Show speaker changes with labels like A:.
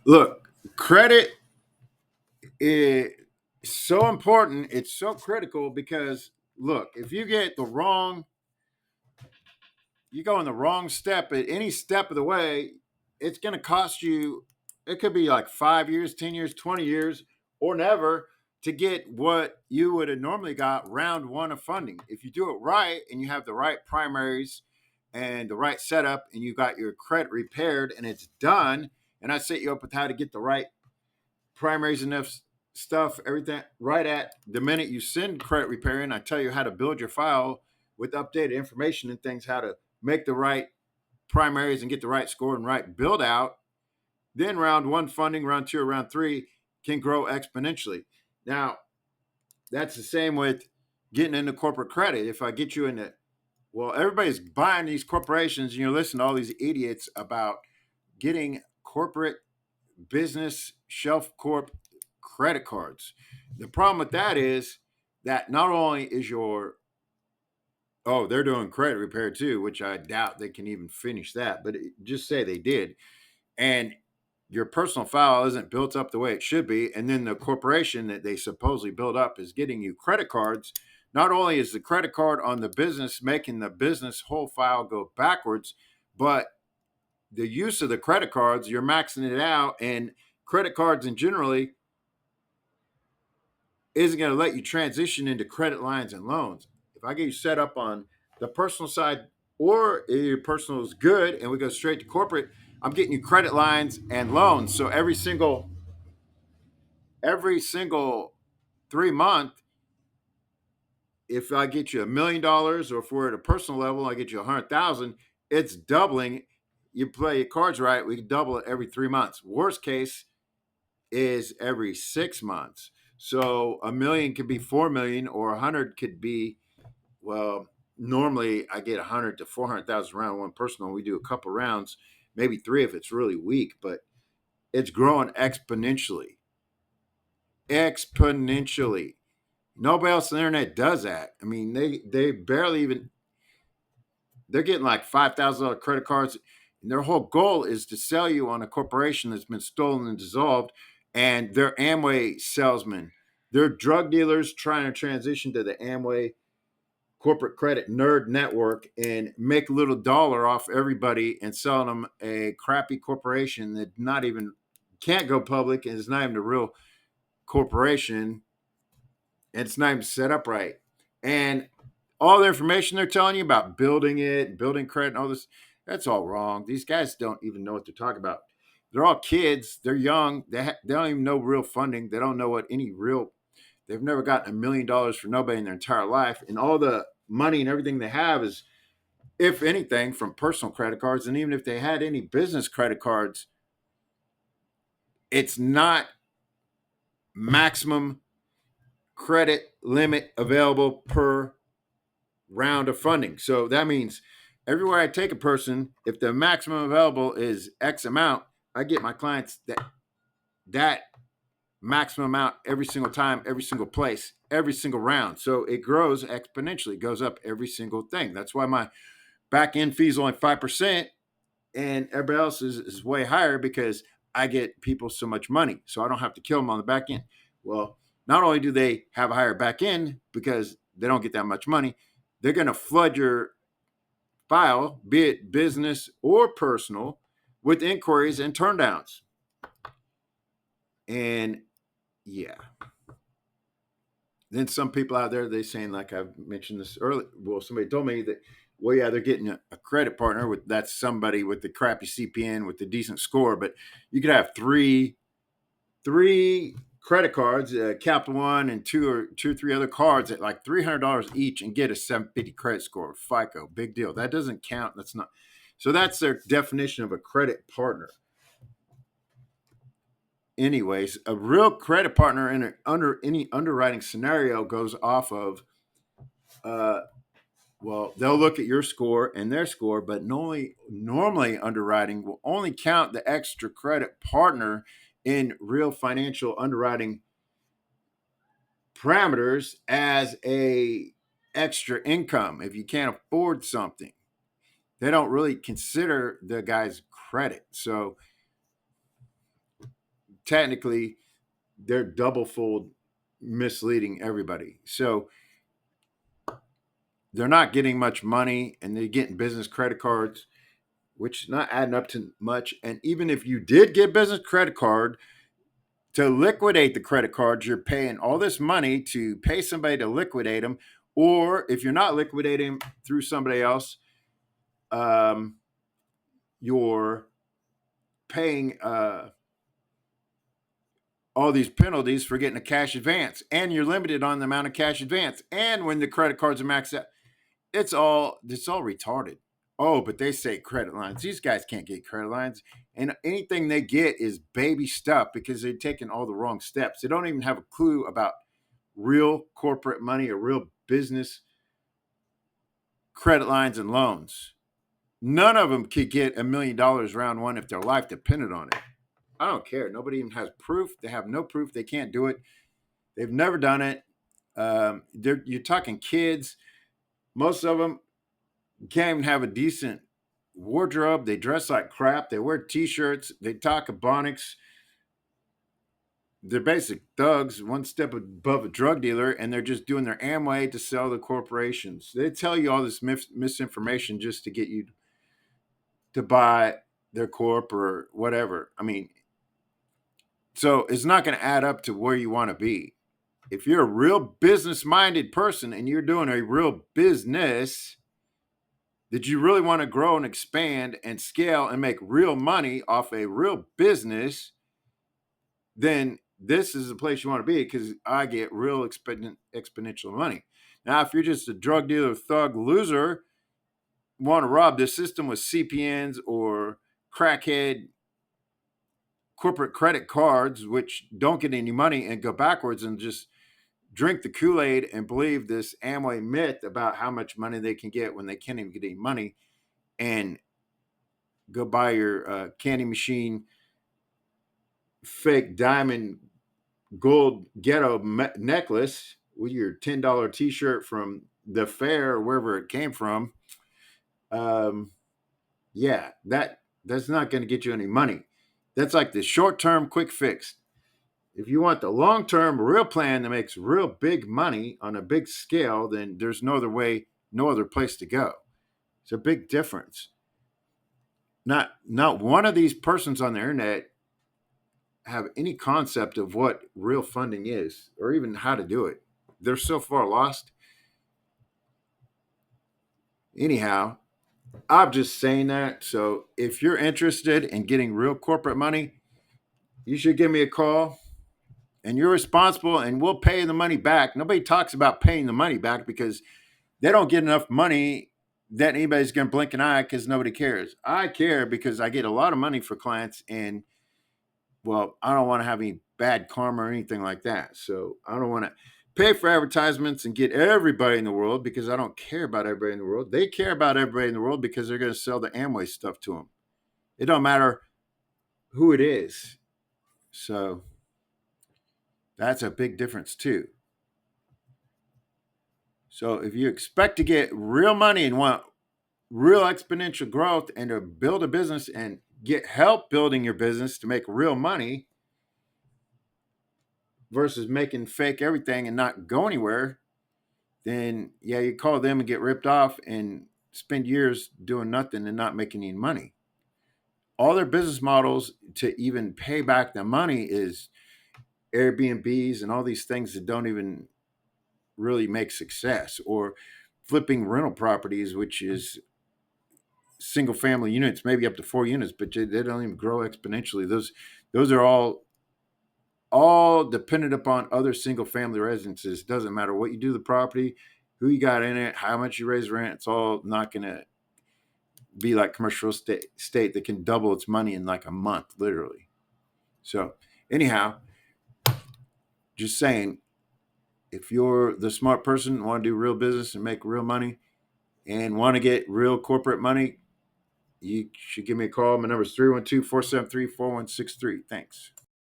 A: Look, credit is so important. It's so critical because look, if you get the wrong, you go in the wrong step at any step of the way, it's going to cost you. It could be like 5 years, 10 years, 20 years, or never to get what you would have normally got round one of funding. If you do it right and you have the right primaries and the right setup, and you got your credit repaired and it's done, and I set you up with how to get the right primaries enough stuff, everything right at the minute you send credit repair in. I tell you how to build your file with updated information and things, how to make the right primaries and get the right score and right build out. Then round one funding, round two, or round three can grow exponentially. Now, that's the same with getting into corporate credit. If I get you into, well, everybody's buying these corporations and you're listening to all these idiots about getting corporate business shelf corp credit cards. The problem with that is that not only is your, oh, they're doing credit repair too, which I doubt they can even finish that, but just say they did, and your personal file isn't built up the way it should be, and then the corporation that they supposedly build up is getting you credit cards. Not only is the credit card on the business making the business whole file go backwards, but the use of the credit cards, you're maxing it out, and credit cards in generally isn't going to let you transition into credit lines and loans. If I get you set up on the personal side, or your personal is good and we go straight to corporate, I'm getting you credit lines and loans. So every single 3 month, if I get you $1 million, or if we're at a personal level, I get you 100,000, it's doubling. You play your cards right, we can double it every 3 months. Worst case is every 6 months. So a million could be 4 million, or 100 could be, well, normally I get 100 to 400,000 round one personal. We do a couple rounds, maybe three if it's really weak, but it's growing exponentially. Exponentially. Nobody else on the internet does that. I mean, they barely even, they're getting like $5,000 credit cards, and their whole goal is to sell you on a corporation that's been stolen and dissolved, and they're Amway salesmen. They're drug dealers trying to transition to the Amway corporate credit nerd network and make a little dollar off everybody and selling them a crappy corporation that not even can't go public and is not even a real corporation, and it's not even set up right. And all the information they're telling you about building it, building credit, and all this, that's all wrong. These guys don't even know what they're talking about. They're all kids. They're young. They don't even know real funding. They don't know what any real, they've never gotten $1 million for nobody in their entire life. And all the money and everything they have is, if anything, from personal credit cards. And even if they had any business credit cards, it's not maximum credit limit available per round of funding. So that means everywhere I take a person, if the maximum available is X amount, I get my clients that maximum amount every single time, every single place, every single round. So it grows exponentially, it goes up every single thing. That's why my back end fee is only 5%, and everybody else is way higher, because I get people so much money. So I don't have to kill them on the back end. Well, not only do they have a higher back end because they don't get that much money, they're going to flood your file, be it business or personal, with inquiries and turndowns. And yeah, then some people out there, they saying, like I've mentioned this earlier. Well, somebody told me that, well, yeah, they're getting a credit partner with, that's somebody with the crappy CPN with the decent score, but you could have three credit cards, Capital One, and two or three other cards at like $300 each, and get a 750 credit score, FICO. Big deal. That doesn't count. That's not. So that's their definition of a credit partner. Anyways, a real credit partner in under any underwriting scenario goes off of, uh, well, they'll look at your score and their score, but normally underwriting will only count the extra credit partner in real financial underwriting parameters as a extra income. If you can't afford something, they don't really consider the guy's credit. So technically they're double fold misleading everybody. So they're not getting much money and they're getting business credit cards, which is not adding up to much. And even if you did get business credit card, to liquidate the credit cards, you're paying all this money to pay somebody to liquidate them. Or if you're not liquidating through somebody else, um, you're paying all these penalties for getting a cash advance, and you're limited on the amount of cash advance. And when the credit cards are maxed out, it's all retarded. Oh, but they say credit lines. These guys can't get credit lines, and anything they get is baby stuff because they're taking all the wrong steps. They don't even have a clue about real corporate money or real business credit lines and loans. None of them could get $1 million round one if their life depended on it. I don't care. Nobody even has proof. They have no proof. They can't do it. They've never done it. You're talking kids. Most of them can't even have a decent wardrobe. They dress like crap. They wear t-shirts. They talk ebonics. They're basic thugs, one step above a drug dealer, and they're just doing their Amway to sell to corporations. They tell you all this misinformation just to get you to buy their corp or whatever. I mean, so it's not going to add up to where you want to be. If you're a real business-minded person and you're doing a real business that you really want to grow and expand and scale and make real money off a real business, then this is the place you want to be because I get real exponential money. Now, if you're just a drug dealer, thug, loser, want to rob the system with CPNs or crackhead corporate credit cards, which don't get any money and go backwards and just drink the Kool-Aid and believe this Amway myth about how much money they can get when they can't even get any money, and go buy your candy machine fake diamond gold ghetto necklace with your $10 t-shirt from the fair or wherever it came from. Yeah, that's not going to get you any money. That's like the short-term quick fix. If you want the long-term real plan that makes real big money on a big scale, then there's no other way, no other place to go. It's a big difference. Not one of these persons on the internet have any concept of what real funding is or even how to do it. They're so far lost. Anyhow, I'm just saying that. So if you're interested in getting real corporate money, you should give me a call, and you're responsible and we'll pay the money back. Nobody talks about paying the money back because they don't get enough money that anybody's going to blink an eye because nobody cares. I care because I get a lot of money for clients, and well, I don't want to have any bad karma or anything like that. So I don't want to pay for advertisements and get everybody in the world because I don't care about everybody in the world. They care about everybody in the world because they're going to sell the Amway stuff to them. It don't matter who it is. So that's a big difference too. So if you expect to get real money and want real exponential growth and to build a business and get help building your business to make real money versus making fake everything and not go anywhere, then yeah, you call them and get ripped off and spend years doing nothing and not making any money. All their business models to even pay back the money is Airbnbs and all these things that don't even really make success, or flipping rental properties, which is single family units, maybe up to 4 units, but they don't even grow exponentially. Those are all dependent upon other single family residences. Doesn't matter what you do to the property, who you got in it, how much you raise rent. It's all not going to be like commercial estate that can double its money in like a month, literally. So anyhow, just saying, if you're the smart person, want to do real business and make real money and want to get real corporate money, you should give me a call. My number is 312-473-4163. Thanks.